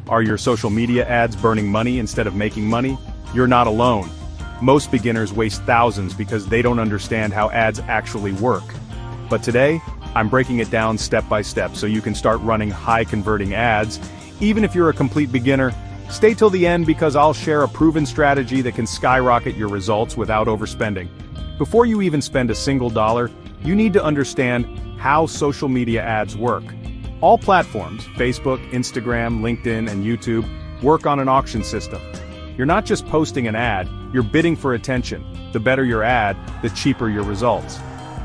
Are your social media ads burning money instead of making money? You're not alone. Most beginners waste thousands because they don't understand how ads actually work. But today, I'm breaking it down step by step so you can start running high-converting ads. Even if you're a complete beginner, stay till the end because I'll share a proven strategy that can skyrocket your results without overspending. Before you even spend a single dollar, you need to understand how social media ads work. All platforms, Facebook, Instagram, LinkedIn, and YouTube, work on an auction system. You're not just posting an ad, you're bidding for attention. The better your ad, the cheaper your results.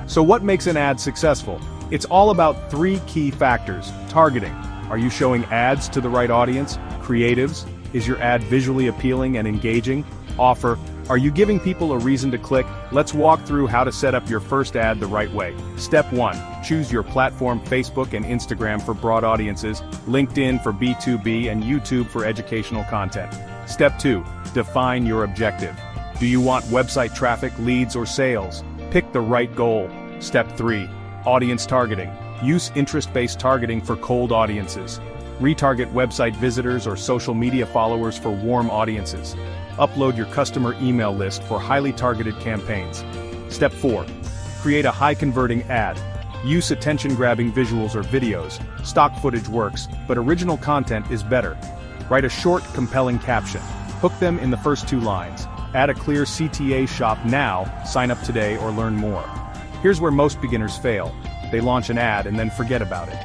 So what makes an ad successful? It's all about three key factors. Targeting. Are you showing ads to the right audience? Creatives. Is your ad visually appealing and engaging? Offer. Are you giving people a reason to click? Let's walk through how to set up your first ad the right way. Step 1. Choose your platform. Facebook and Instagram for broad audiences, LinkedIn for B2B, and YouTube for educational content. Step 2. Define your objective. Do you want website traffic, leads, or sales? Pick the right goal. Step 3. Audience targeting. Use interest-based targeting for cold audiences. Retarget website visitors or social media followers for warm audiences. Upload your customer email list for highly targeted campaigns. Step 4. Create a high-converting ad. Use attention-grabbing visuals or videos. Stock footage works, but original content is better. Write a short, compelling caption. Hook them in the first 2 lines. Add a clear CTA: shop now, sign up today, or learn more. Here's where most beginners fail. They launch an ad and then forget about it.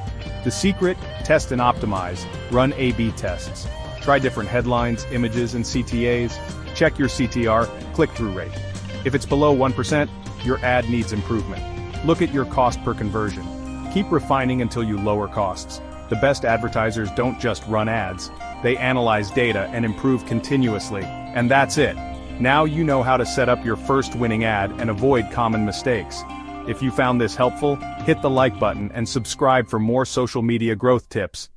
The secret: test and optimize. Run A/B tests. Try different headlines, images, and CTAs. Check your CTR, click-through rate. If it's below 1%, your ad needs improvement. Look at your cost per conversion. Keep refining until you lower costs. The best advertisers don't just run ads. They analyze data and improve continuously. And that's it. Now you know how to set up your first winning ad and avoid common mistakes. If you found this helpful, hit the like button and subscribe for more social media growth tips.